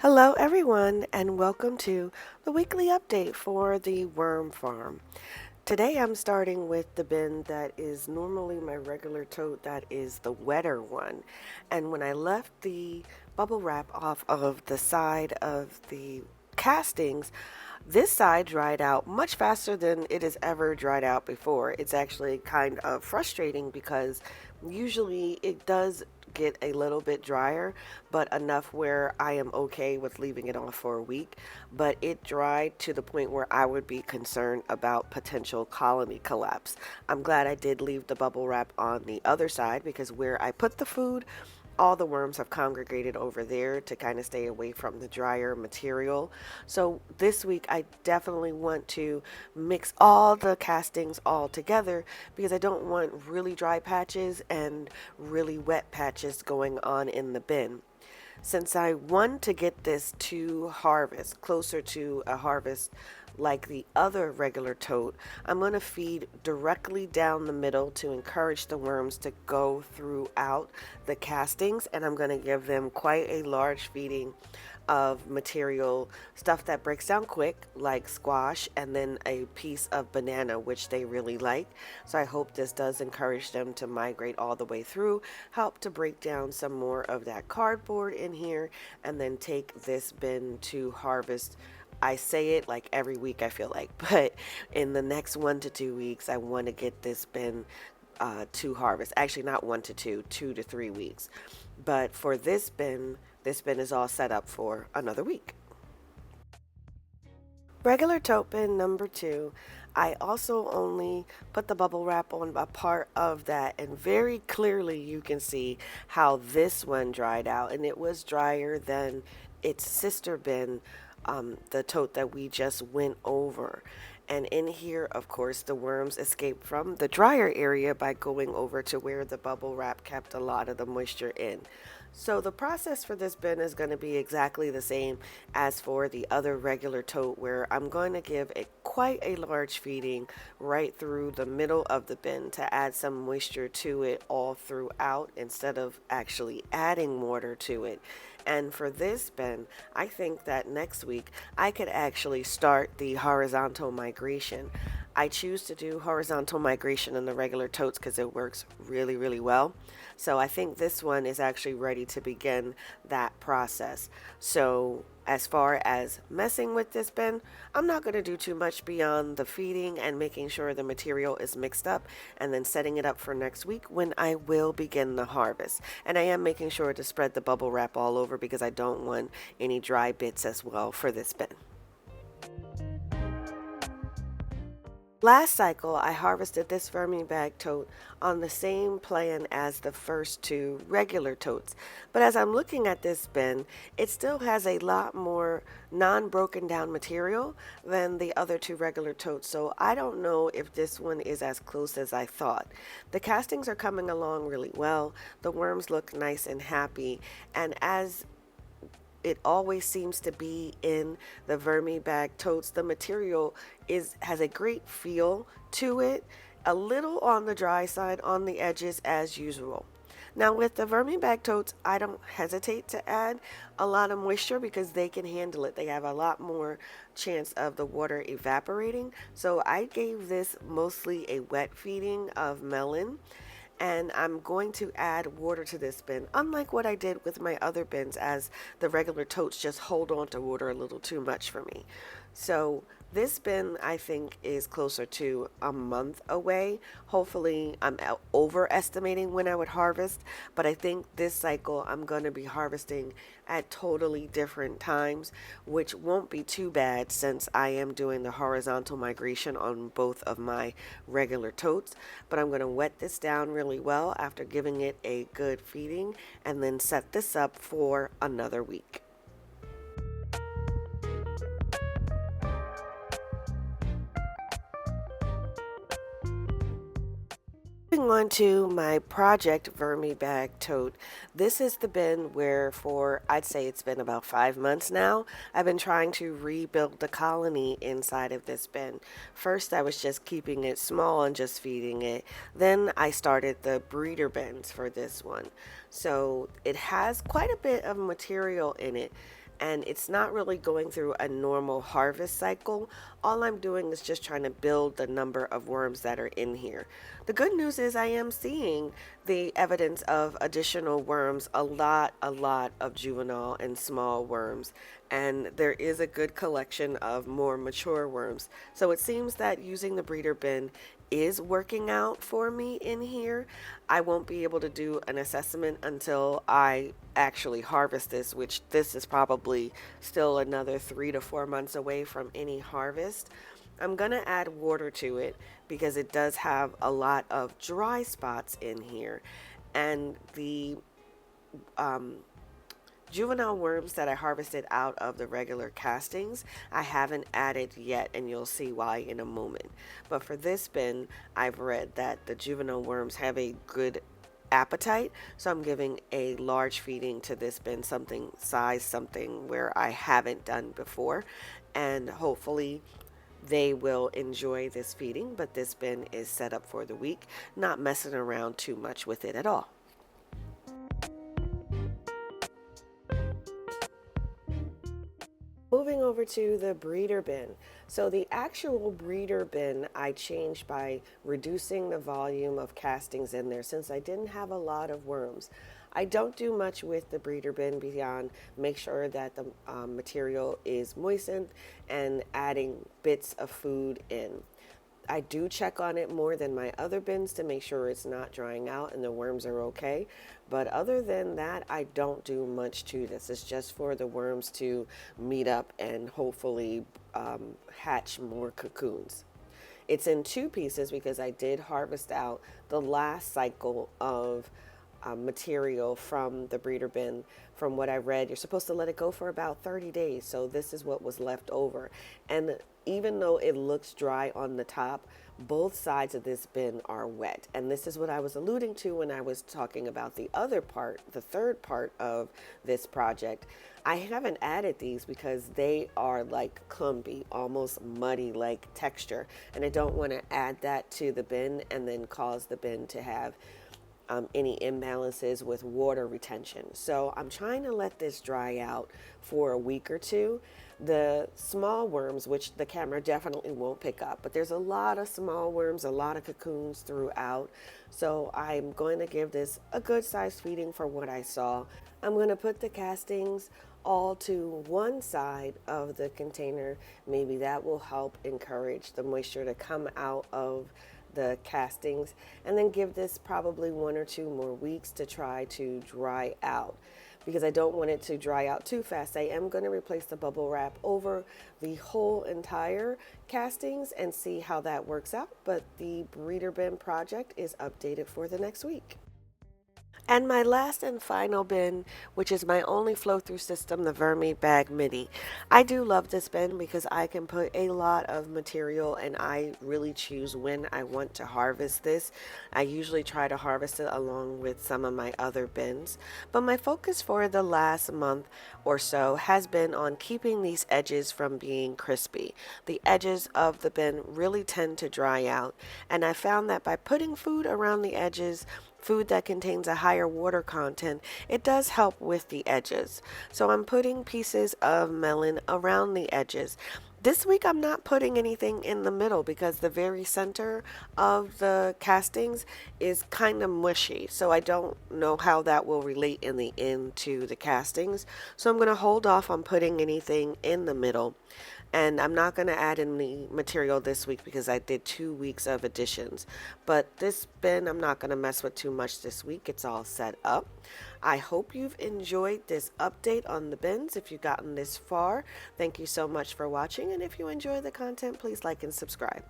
Hello, everyone, and welcome to the weekly update for the worm farm. Today I'm starting with the bin that is normally my regular tote, that is the wetter one. And when I left the bubble wrap off of the side of the castings, this side dried out much faster than it has ever dried out before. It's actually kind of frustrating because usually it does get a little bit drier, but enough where I am okay with leaving it off for a week. But it dried to the point where I would be concerned about potential colony collapse. I'm glad I did leave the bubble wrap on the other side because where I put the food, all the worms have congregated over there to kind of stay away from the drier material. So this week I definitely want to mix all the castings all together because I don't want really dry patches and really wet patches going on in the bin. Since I want to get this to harvest, closer to a harvest like the other regular tote, I'm going to feed directly down the middle to encourage the worms to go throughout the castings, and I'm going to give them quite a large feeding of material, stuff that breaks down quick like squash, and then a piece of banana, which they really like. So I hope this does encourage them to migrate all the way through, help to break down some more of that cardboard in here, and then take this bin to harvest. I say it like every week, I feel like, but in the next 1 to 2 weeks I want to get this bin to harvest. Actually, not 1 to 2, 2 to 3 weeks. But for this bin is all set up for another week. Regular tote bin number 2, I also only put the bubble wrap on a part of that, and very clearly you can see how this one dried out, and it was drier than its sister bin, the tote that we just went over. And in here, of course, the worms escaped from the drier area by going over to where the bubble wrap kept a lot of the moisture in. So the process for this bin is going to be exactly the same as for the other regular tote, where I'm going to give it quite a large feeding right through the middle of the bin to add some moisture to it all throughout instead of actually adding water to it. And for this bin, I think that next week I could actually start the horizontal migration. I choose to do horizontal migration in the regular totes because it works really, really well. So I think this one is actually ready to begin that process. So as far as messing with this bin, I'm not going to do too much beyond the feeding and making sure the material is mixed up, and then setting it up for next week when I will begin the harvest. And I am making sure to spread the bubble wrap all over because I don't want any dry bits as well for this bin. Last cycle, I harvested this Vermi bag tote on the same plan as the first two regular totes. But as I'm looking at this bin, it still has a lot more non-broken down material than the other two regular totes. So I don't know if this one is as close as I thought. The castings are coming along really well. The worms look nice and happy. And as it always seems to be in the Vermi bag totes, the material has a great feel to it, a little on the dry side on the edges as usual. Now with the Vermi bag totes, I don't hesitate to add a lot of moisture because they can handle it. They have a lot more chance of the water evaporating. So I gave this mostly a wet feeding of melon, and I'm going to add water to this bin, unlike what I did with my other bins, as the regular totes just hold on to water a little too much for me. So this bin, I think, is closer to a month away. Hopefully I'm overestimating when I would harvest, but I think this cycle I'm going to be harvesting at totally different times, which won't be too bad since I am doing the horizontal migration on both of my regular totes. But I'm going to wet this down really well after giving it a good feeding, and then set this up for another week. Moving on to my project Vermi bag tote. This is the bin where for, I'd say it's been about 5 months now, I've been trying to rebuild the colony inside of this bin. First I was just keeping it small and just feeding it. Then I started the breeder bins for this one. So it has quite a bit of material in it. and it's not really going through a normal harvest cycle. All I'm doing is just trying to build the number of worms that are in here. The good news is I am seeing the evidence of additional worms, a lot of juvenile and small worms, and there is a good collection of more mature worms. So it seems that using the breeder bin is working out for me in here. I won't be able to do an assessment until I actually harvest this, which this is probably still another 3 to 4 months away from any harvest. I'm going to add water to it because it does have a lot of dry spots in here. And the juvenile worms that I harvested out of the regular castings, I haven't added yet, and you'll see why in a moment. But for this bin, I've read that the juvenile worms have a good appetite, so I'm giving a large feeding to this bin, something where I haven't done before, and hopefully they will enjoy this feeding. But this bin is set up for the week, not messing around too much with it at all. Moving over to the breeder bin. So the actual breeder bin I changed by reducing the volume of castings in there since I didn't have a lot of worms. I don't do much with the breeder bin beyond make sure that the material is moistened and adding bits of food in. I do check on it more than my other bins to make sure it's not drying out and the worms are okay. But other than that, I don't do much to this. It's just for the worms to meet up and hopefully hatch more cocoons. It's in two pieces because I did harvest out the last cycle of material from the breeder bin. From what I read, you're supposed to let it go for about 30 days. So this is what was left over. And even though it looks dry on the top, both sides of this bin are wet. And this is what I was alluding to when I was talking about the other part, the third part of this project. I haven't added these because they are like clumpy, almost muddy like texture. And I don't want to add that to the bin and then cause the bin to have any imbalances with water retention. So I'm trying to let this dry out for a week or two. The small worms, which the camera definitely won't pick up, but there's a lot of small worms, a lot of cocoons throughout. So I'm going to give this a good size feeding for what I saw. I'm going to put the castings all to one side of the container. Maybe that will help encourage the moisture to come out of the castings, and then give this probably 1 or 2 more weeks to try to dry out, because I don't want it to dry out too fast. I am going to replace the bubble wrap over the whole entire castings and see how that works out. But the breeder bin project is updated for the next week. And my last and final bin, which is my only flow-through system, the Vermi bag midi. I do love this bin because I can put a lot of material and I really choose when I want to harvest this. I usually try to harvest it along with some of my other bins. But my focus for the last month or so has been on keeping these edges from being crispy. The edges of the bin really tend to dry out, and I found that by putting food around the edges, food that contains a higher water content, it does help with the edges. So I'm putting pieces of melon around the edges. This week I'm not putting anything in the middle because the very center of the castings is kind of mushy. So I don't know how that will relate in the end to the castings. So I'm going to hold off on putting anything in the middle. And I'm not going to add any material this week because I did 2 weeks of additions. But this bin, I'm not going to mess with too much this week. It's all set up. I hope you've enjoyed this update on the bins. If you've gotten this far, thank you so much for watching. And if you enjoy the content, please like and subscribe.